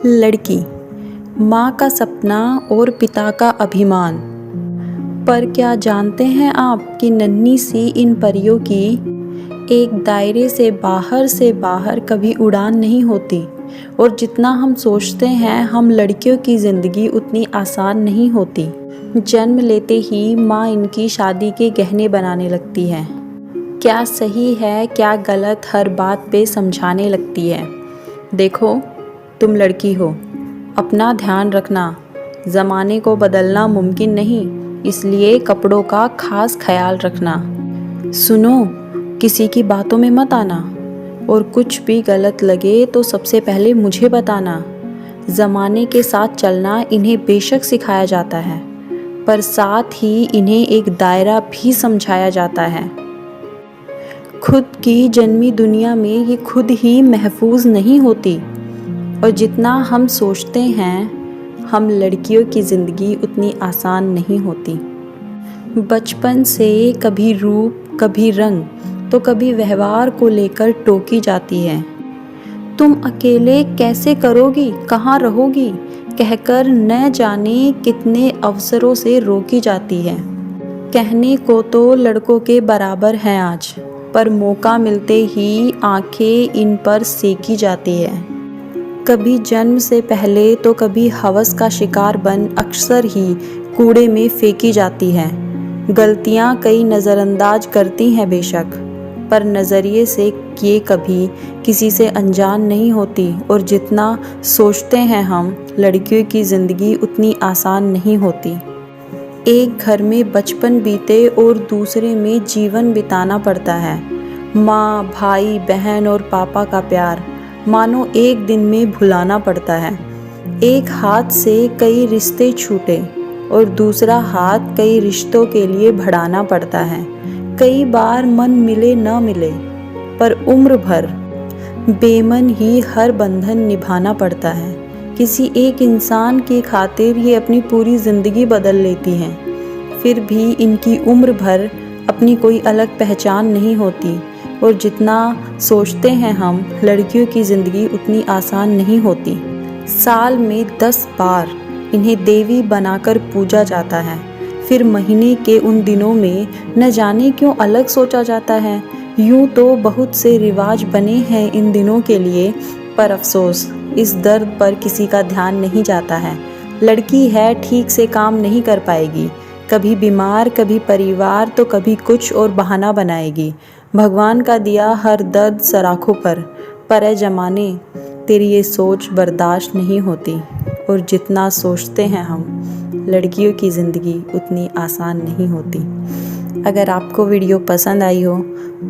लड़की, माँ का सपना और पिता का अभिमान। पर क्या जानते हैं आप कि नन्ही सी इन परियों की एक दायरे से बाहर कभी उड़ान नहीं होती। और जितना हम सोचते हैं हम लड़कियों की ज़िंदगी उतनी आसान नहीं होती। जन्म लेते ही माँ इनकी शादी के गहने बनाने लगती है। क्या सही है क्या गलत हर बात पे समझाने लगती है। देखो, तुम लड़की हो, अपना ध्यान रखना, ज़माने को बदलना मुमकिन नहीं, इसलिए कपड़ों का खास ख्याल रखना। सुनो, किसी की बातों में मत आना, और कुछ भी गलत लगे तो सबसे पहले मुझे बताना। ज़माने के साथ चलना इन्हें बेशक सिखाया जाता है, पर साथ ही इन्हें एक दायरा भी समझाया जाता है। खुद की जन्मी दुनिया में ये खुद ही महफूज नहीं होती, और जितना हम सोचते हैं हम लड़कियों की ज़िंदगी उतनी आसान नहीं होती। बचपन से कभी रूप, कभी रंग, तो कभी व्यवहार को लेकर टोकी जाती है। तुम अकेले कैसे करोगी, कहाँ रहोगी, कहकर न जाने कितने अवसरों से रोकी जाती है। कहने को तो लड़कों के बराबर हैं आज, पर मौका मिलते ही आंखें इन पर सेकी जाती है। कभी जन्म से पहले तो कभी हवस का शिकार बन अक्सर ही कूड़े में फेंकी जाती है। गलतियां कई नज़रअंदाज करती हैं बेशक, पर नज़रिए से ये कभी किसी से अनजान नहीं होती। और जितना सोचते हैं हम लड़कियों की ज़िंदगी उतनी आसान नहीं होती। एक घर में बचपन बीते और दूसरे में जीवन बिताना पड़ता है। माँ, भाई, बहन और पापा का प्यार मानो एक दिन में भुलाना पड़ता है। एक हाथ से कई रिश्ते छूटे और दूसरा हाथ कई रिश्तों के लिए बढ़ाना पड़ता है। कई बार मन मिले न मिले, पर उम्र भर बेमन ही हर बंधन निभाना पड़ता है। किसी एक इंसान की खातिर ये अपनी पूरी ज़िंदगी बदल लेती हैं, फिर भी इनकी उम्र भर अपनी कोई अलग पहचान नहीं होती। और जितना सोचते हैं हम लड़कियों की ज़िंदगी उतनी आसान नहीं होती। साल में 10 बार इन्हें देवी बनाकर पूजा जाता है, फिर महीने के उन दिनों में न जाने क्यों अलग सोचा जाता है। यूँ तो बहुत से रिवाज बने हैं इन दिनों के लिए, पर अफसोस इस दर्द पर किसी का ध्यान नहीं जाता है। लड़की है, ठीक से काम नहीं कर पाएगी, कभी बीमार, कभी परिवार, तो कभी कुछ और बहाना बनाएगी। भगवान का दिया हर दर्द सराखों पर ए ज़माने तेरी ये सोच बर्दाश्त नहीं होती। और जितना सोचते हैं हम लड़कियों की ज़िंदगी उतनी आसान नहीं होती। अगर आपको वीडियो पसंद आई हो तो